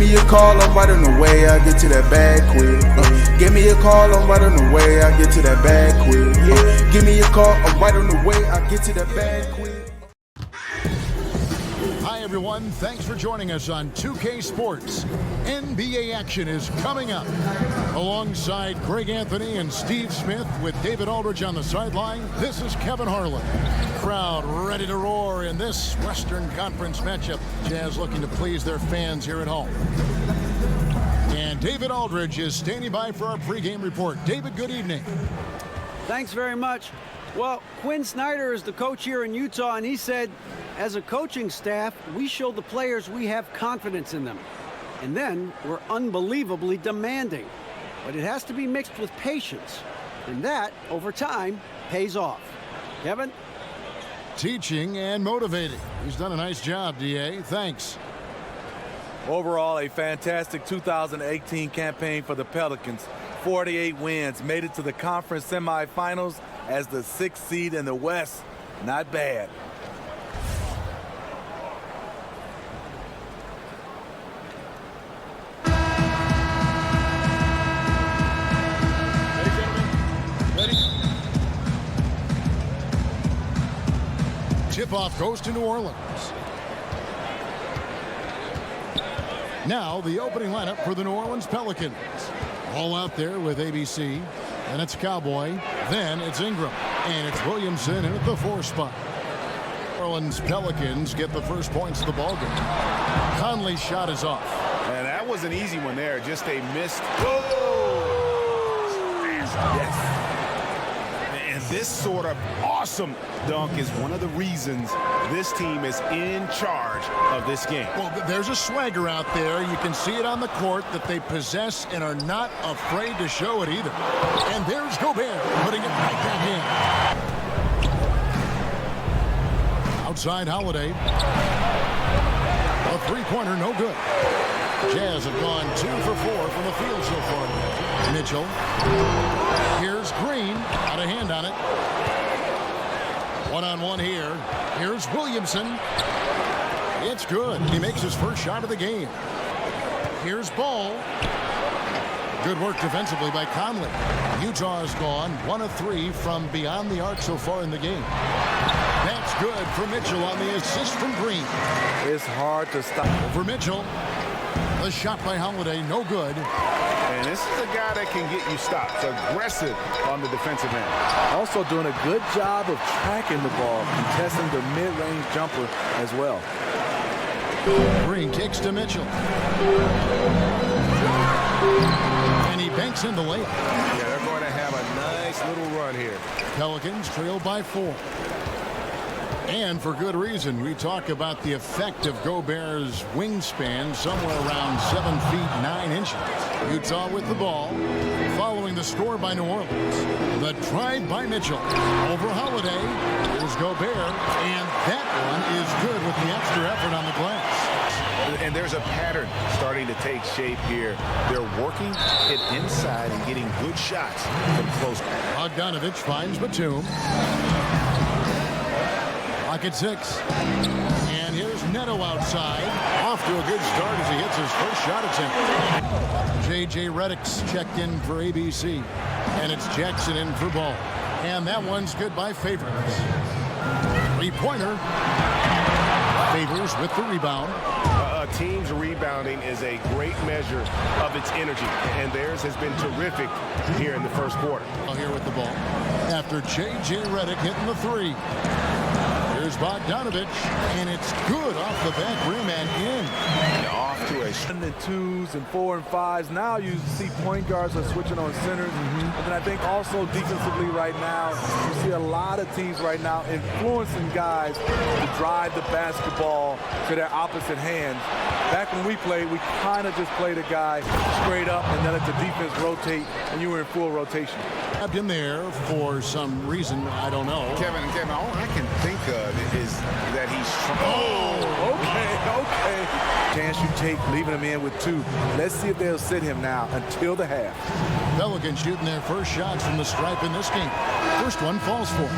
me a call, I'm right on the way, I get to that bag quick. Give me a call, I'm right on the way, I get to that bag quick. Give me a call, I'm right on the way, I get to that bag quick. Hi everyone, thanks for joining us on 2K Sports. NBA action is coming up. Alongside Greg Anthony and Steve Smith with David Aldridge on the sideline, this is Kevin Harlan. Crowd ready to roar in this Western Conference matchup. Jazz looking to please their fans here at home. And David Aldridge is standing by for our pregame report. David, good evening. Thanks very much. Well, Quinn Snyder is the coach here in Utah, and he said, as a coaching staff, we show the players we have confidence in them. And then we're unbelievably demanding. But it has to be mixed with patience. And that, over time, pays off. Kevin? Teaching and motivating. He's done a nice job, DA. Thanks. Overall, a fantastic 2018 campaign for the Pelicans. 48 wins, made it to the conference semifinals as the 6th seed in the West. Not bad. Ready, gentlemen? Ready? Tip-off goes to New Orleans. Now the opening lineup for the New Orleans Pelicans. All out there with ABC. Then it's Cowboy. Then it's Ingram. And it's Williamson in at the 4 spot. New Orleans Pelicans get the first points of the ballgame. Conley's shot is off. And that was an easy one there. Just a missed. Yes. And this sort of awesome dunk is one of the reasons this team is in charge of this game. Well, there's a swagger out there. You can see it on the court that they possess and are not afraid to show it either. And there's Gobert putting it right back in. Outside Holiday. A three-pointer, no good. Jazz have gone 2 for 4 from the field so far. Mitchell. Here's Green. Got a hand on it. One-on-one here. Here's Williamson. It's good. He makes his first shot of the game. Here's Ball. Good work defensively by Conley. Utah has gone 1 of 3 from beyond the arc so far in the game. That's good for Mitchell on the assist from Green. It's hard to stop. Over Mitchell. The shot by Holiday, no good. And this is a guy that can get you stops. Aggressive on the defensive end. Also doing a good job of tracking the ball, contesting the mid-range jumper as well. Green kicks to Mitchell. And he banks in the layup. Yeah, they're going to have a nice little run here. Pelicans trail by 4. And for good reason. We talk about the effect of Gobert's wingspan, somewhere around 7 feet 9 inches. Utah with the ball, following the score by New Orleans. The drive by Mitchell over Holiday. Here's Gobert, and that one is good with the extra effort on the glass. And there's a pattern starting to take shape here. They're working it inside and getting good shots from close. Bogdanovich finds Batum. Clock at 6. And here's Neto outside. Off to a good start as he hits his first shot attempt. J.J. Redick's checked in for ABC. And it's Jackson in for Ball. And that one's good by Favors. Three-pointer. Favors with the rebound. A team's rebounding is a great measure of its energy, and theirs has been terrific here in the first quarter. Here with the ball. After J.J. Redick hitting the 3. Here's Bogdanovich, and it's good off the back rim and in. And off to a 1 and 2s and 4 and 5s. Now you see point guards are switching on centers. And then I think also defensively right now, you see a lot of teams right now influencing guys to drive the basketball to their opposite hands. Back when we played, we kind of just played a guy straight up and then let the defense rotate, and you were in full rotation. I've been there for some reason, I don't know. Kevin, all I can think of is that he's Okay. Chance you take leaving him in with 2. Let's see if they'll sit him now until the half. Pelicans shooting their first shots from the stripe in this game. First one falls for.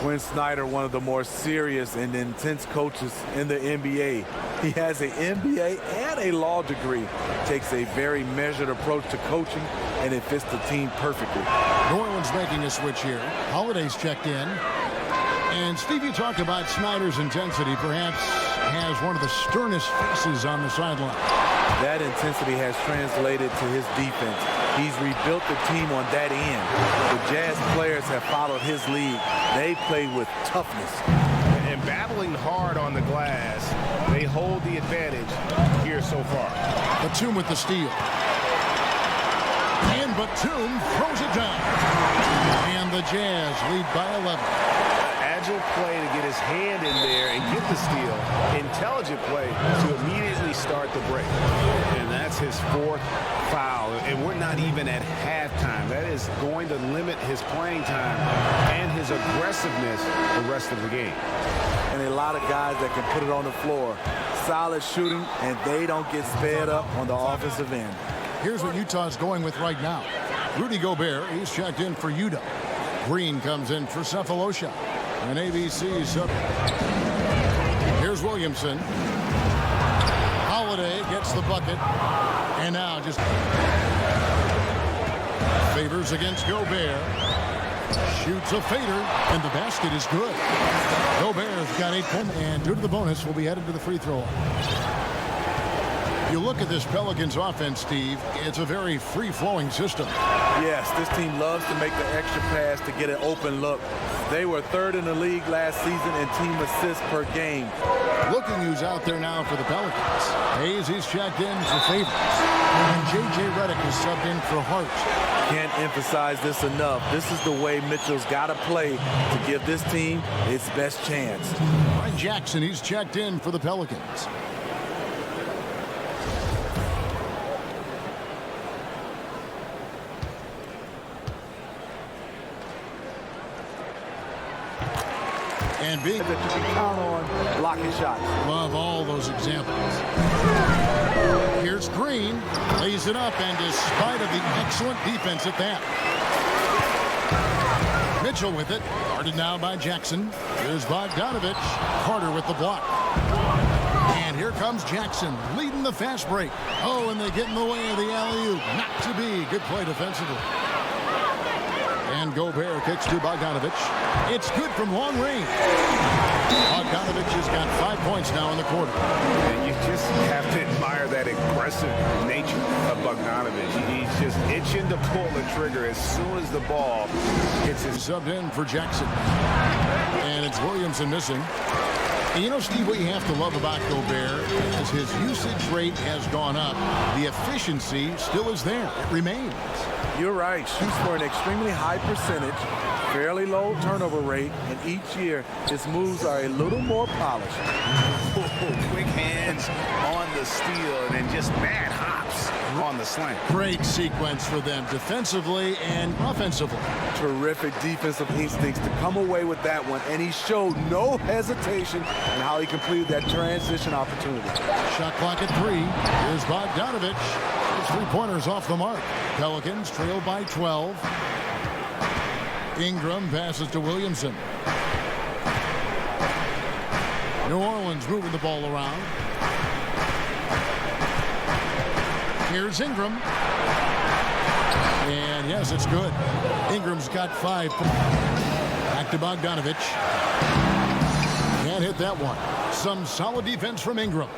Quinn Snyder, one of the more serious and intense coaches in the NBA. He has an MBA and a law degree. Takes a very measured approach to coaching, and it fits the team perfectly. New Orleans making a switch here. Holiday's checked in. And Steve, you talked about Snyder's intensity. Perhaps has one of the sternest faces on the sideline. That intensity has translated to his defense. He's rebuilt the team on that end. The Jazz players have followed his lead. They play with toughness. And battling hard on the glass, they hold the advantage here so far. Batum with the steal. And Batum throws it down. And the Jazz lead by 11. Agile play to get his hand in there and get the steal. Intelligent play to immediately start the break. And that's his 4th foul. And we're not even at halftime. That is going to limit his playing time and his aggressiveness the rest of the game. And a lot of guys that can put it on the floor. Solid shooting, and they don't get sped up on the offensive end. Here's what Utah's going with right now. Rudy Gobert, he's checked in for Utah. Green comes in for Cephalosha. And ABC's up. Here's Williamson. Holiday gets the bucket. And now just Favors against Gobert. Shoots a fader. And the basket is good. Gobert's got 8 points. And due to the bonus, will be headed to the free throw. You look at this Pelicans offense, Steve, it's a very free-flowing system. Yes, this team loves to make the extra pass to get an open look. They were 3rd in the league last season in team assists per game. Looking who's out there now for the Pelicans. Hayes, he's checked in for Favors. And J.J. Redick is subbed in for Hart. Can't emphasize this enough. This is the way Mitchell's got to play to give this team its best chance. Fred Jackson, he's checked in for the Pelicans. And big That you can count on blocking shots. Love all those examples. Here's Green, lays it up, and despite of the excellent defense at that. Mitchell with it, guarded now by Jackson. Here's Bogdanovich, Carter with the block. And here comes Jackson, leading the fast break. Oh, and they get in the way of the alley-oop. Not to be. Good play defensively. And Gobert kicks to Bogdanovich. It's good from long range. Bogdanovich has got 5 points now in the quarter. And you just have to admire that aggressive nature of Bogdanovich. He's just itching to pull the trigger as soon as the ball hits his. Subbed in for Jackson. And it's Williamson missing. And you know, Steve, what you have to love about Gobert is his usage rate has gone up. The efficiency still is there. It remains. You're right. Shoots for an extremely high percentage, fairly low turnover rate, and each year his moves are a little more polished. Quick hands on the steal and then just bad hops on the slant. Great sequence for them defensively and offensively. Terrific defensive instincts to come away with that one, and he showed no hesitation in how he completed that transition opportunity. Shot clock at 3. Here's Bogdanovich. His 3-pointers off the mark. Pelicans trail by 12. Ingram passes to Williamson. New Orleans moving the ball around. Here's Ingram. And yes, it's good. Ingram's got 5. Back to Bogdanovich. Can't hit that one. Some solid defense from Ingram.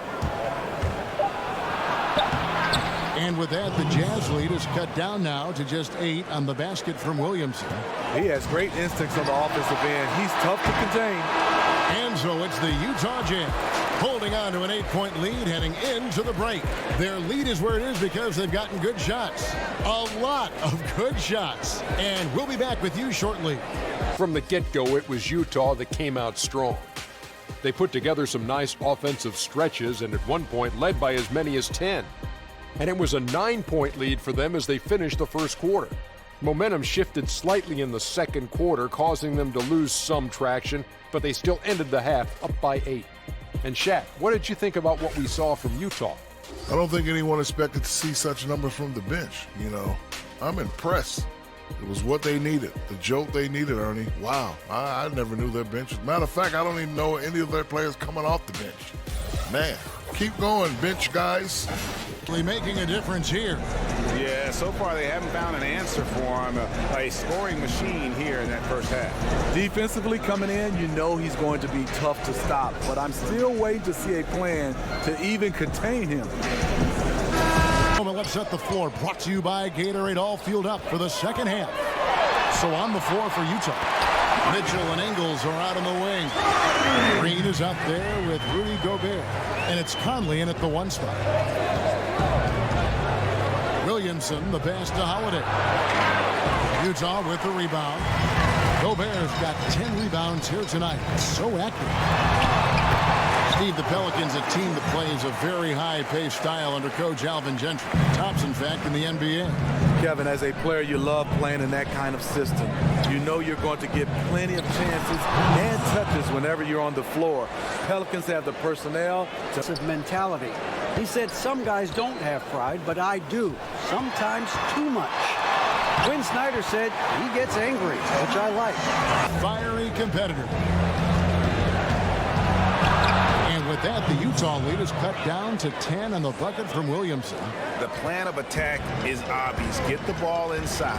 And with that, the Jazz lead is cut down now to just 8 on the basket from Williamson. He has great instincts on the offensive end. He's tough to contain. And so it's the Utah Jazz holding on to an 8-point lead heading into the break. Their lead is where it is because they've gotten good shots. A lot of good shots. And we'll be back with you shortly. From the get-go, it was Utah that came out strong. They put together some nice offensive stretches and at one point led by as many as 10. And it was a 9-point lead for them as they finished the first quarter. Momentum shifted slightly in the second quarter, causing them to lose some traction, but they still ended the half up by 8. And Shaq, what did you think about what we saw from Utah? I don't think anyone expected to see such numbers from the bench. You know, I'm impressed. It was what they needed, the jolt they needed, Ernie. Wow, I never knew their bench. Matter of fact, I don't even know any of their players coming off the bench. Man, keep going, bench guys. Making a difference here. Yeah, so far they haven't found an answer for him, a scoring machine here in that first half. Defensively coming in, you know he's going to be tough to stop, but I'm still waiting to see a plan to even contain him. Let's set the floor. Brought to you by Gatorade. All fueled up for the second half. So on the floor for Utah. Mitchell and Ingles are out on the wing. Green is out there with Rudy Gobert. And it's Conley in at the 1 spot. Williamson, the pass to Holiday. Utah with the rebound. Gobert's got 10 rebounds here tonight. So active. Steve, the Pelicans, a team that plays a very high-paced style under coach Alvin Gentry. Tops, in fact, in the NBA. Kevin, as a player, you love playing in that kind of system. You know you're going to get plenty of chances and touches whenever you're on the floor. Pelicans have the personnel to mentality. He said some guys don't have pride, but I do. Sometimes too much. Quinn Snyder said he gets angry, which I like. Fiery competitor. With that, the Utah lead is cut down to 10 on the bucket from Williamson. The plan of attack is obvious. Get the ball inside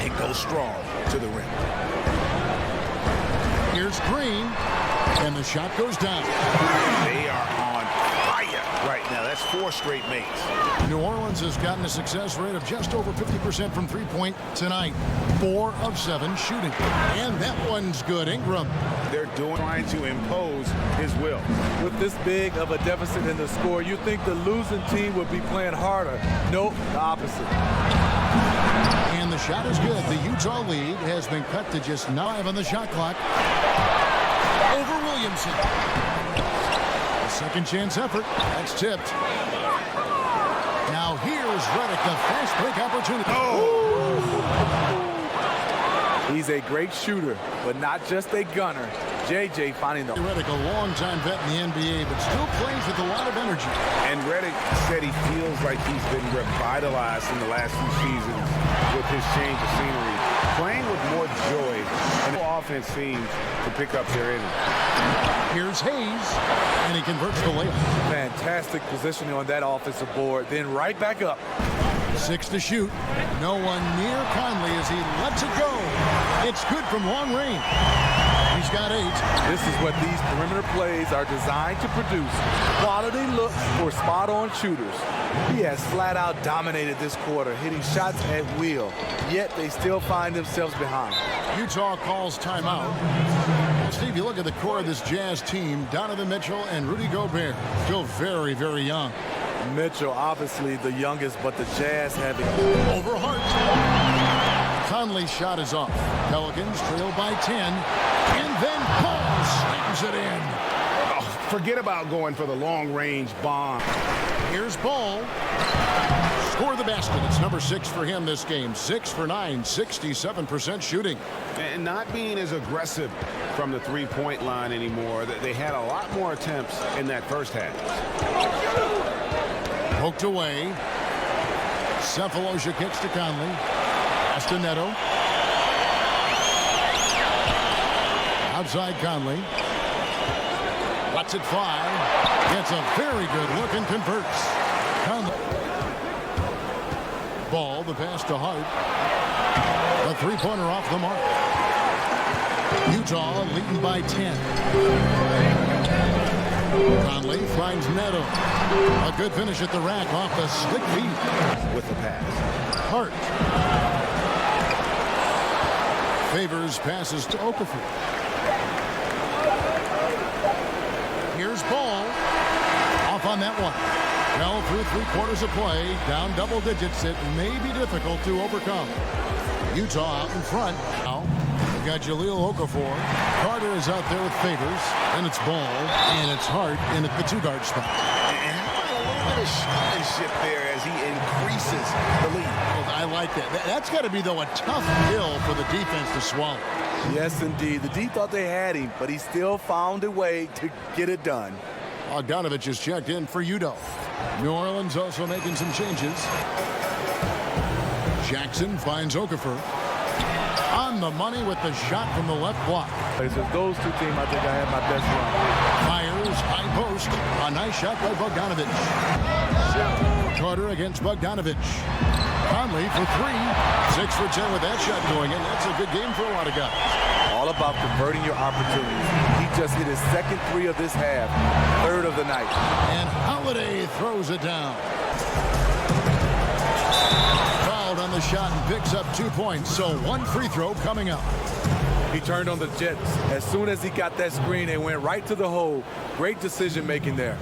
and go strong to the rim. Here's Green, and the shot goes down. They are on fire right now. That's 4 straight makes. New Orleans has gotten a success rate of just over 50% from three-point tonight. 4 of 7 shooting. And that one's good. Ingram. They're trying to impose his will. With this big of a deficit in the score, you think the losing team would be playing harder. Nope, the opposite. And the shot is good. The Utah lead has been cut to just 9 on the shot clock. Over Williamson. A second chance effort. That's tipped. Now here's Redick, the fast break opportunity. Oh! He's a great shooter, but not just a gunner. JJ finding the... Redick, a long-time vet in the NBA, but still plays with a lot of energy. And Redick said he feels like he's been revitalized in the last few seasons with his change of scenery. Playing with more joy, and the offense seems to pick up their energy. Here's Hayes, and he converts the layup. Fantastic positioning on that offensive board, then right back up. 6 to shoot. No one near Conley as he lets it go. It's good from long range. He's got 8. This is what these perimeter plays are designed to produce. Quality looks for spot-on shooters. He has flat out dominated this quarter, hitting shots at will, yet they still find themselves behind. Utah calls timeout. Steve, you look at the core of this Jazz team, Donovan Mitchell and Rudy Gobert, still very, very young. Mitchell, obviously the youngest, but the Jazz have it. Over Hart. Conley's shot is off. Pelicans trail by 10. And then Paul slams it in. Oh, forget about going for the long-range bomb. Here's Ball. Score the basket. It's number 6 for him this game. 6 for 9, 67% shooting. And not being as aggressive from the three-point line anymore. They had a lot more attempts in that first half. Poked away. Cephalosha kicks to Conley. Castaneto. Outside Conley. Lets it fly. Gets a very good look and converts. Conley. Ball, the pass to Hart. The three-pointer off the mark. Utah leading by 10. Conley finds Neto. A good finish at the rack off the slick feet. With the pass. Hart. Favors passes to Okafor. Here's Ball. Off on that one. Well, through 3/4 of play, down double digits, it may be difficult to overcome. Utah out in front. Now, we got Jahlil Okafor. Carter is out there with Favors. And it's Ball. And it's Hart in at the 2-guard spot. And a little bit of showmanship there as he increases the lead. I like that. That's got to be, though, a tough pill for the defense to swallow. Yes, indeed. The D thought they had him, but he still found a way to get it done. Bogdanovich is checked in for Udo. New Orleans also making some changes. Jackson finds Okafor. On the money with the shot from the left block. It's just those two teams, I think I had my best run. Fires, high post. A nice shot by Bogdanovich. Carter against Bogdanovich. Conley for three. 6 for 10 with that shot going in. That's a good game for a lot of guys. All about converting your opportunities. He just hit his second three of this half, third of the night. And Holiday throws it down. Fouled on the shot and picks up 2 points. So 1 free throw coming up. He turned on the Jets. As soon as he got that screen, they went right to the hole. Great decision making there.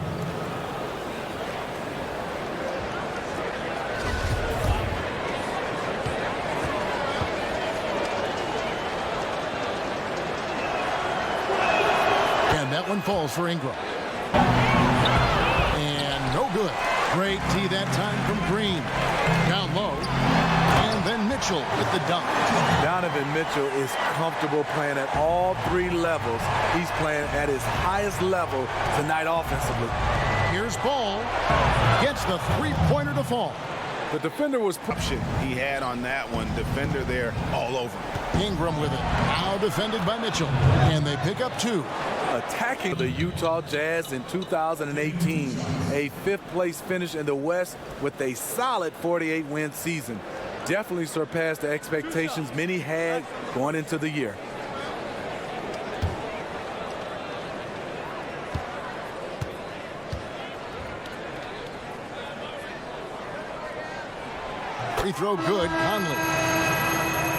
That one falls for Ingram. And no good. Great tee that time from Green. Down low. And then Mitchell with the dunk. Donovan Mitchell is comfortable playing at all 3 levels. He's playing at his highest level tonight offensively. Here's Ball. Gets the three-pointer to fall. The defender was pushing. He had on that one. Defender there all over. Ingram with it. Now defended by Mitchell. And they pick up 2. Attacking the Utah Jazz in 2018. A 5th place finish in the West with a solid 48-win season. Definitely surpassed the expectations many had going into the year. Free throw good. Conley.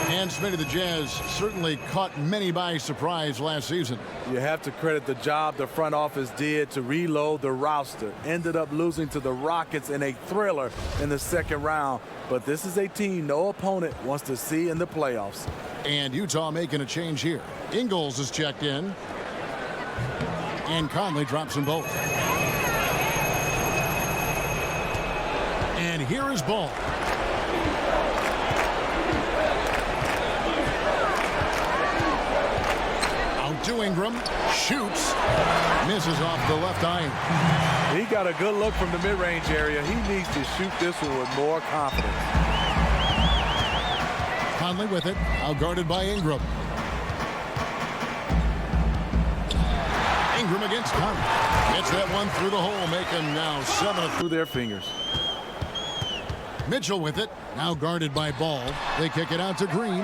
And Smitty, the Jazz certainly caught many by surprise last season. You have to credit the job the front office did to reload the roster. Ended up losing to the Rockets in a thriller in the 2nd round. But this is a team no opponent wants to see in the playoffs. And Utah making a change here. Ingles is checked in. And Conley drops them both. And here is Ball. To Ingram, shoots, misses off the left iron. He got a good look from the mid-range area. He needs to shoot this one with more confidence. Conley with it, outguarded by Ingram. Ingram against Conley. Gets that one through the hole, making now 7 through their fingers. Mitchell with it, now guarded by Ball. They kick it out to Green.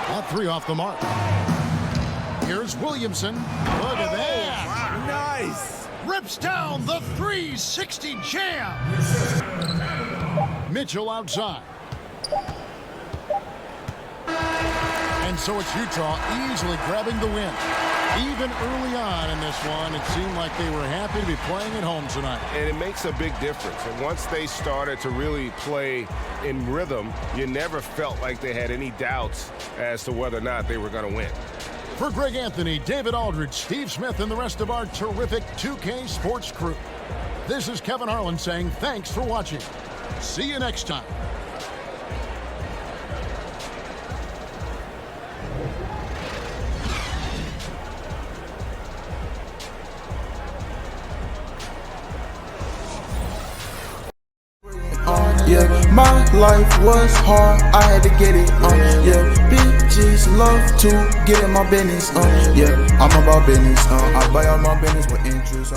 Got 3 off the mark. Here's Williamson. Look at that. Wow. Nice. Rips down the 360 jam. Mitchell outside. And so it's Utah easily grabbing the win. Even early on in this one, it seemed like they were happy to be playing at home tonight. And it makes a big difference. And once they started to really play in rhythm, you never felt like they had any doubts as to whether or not they were going to win. For Greg Anthony, David Aldridge, Steve Smith, and the rest of our terrific 2K Sports crew, this is Kevin Harlan saying thanks for watching. See you next time. Yeah, my life was hard, I had to get it, yeah, bitches love to get in my business, yeah, I'm about business, I buy all my business with interest,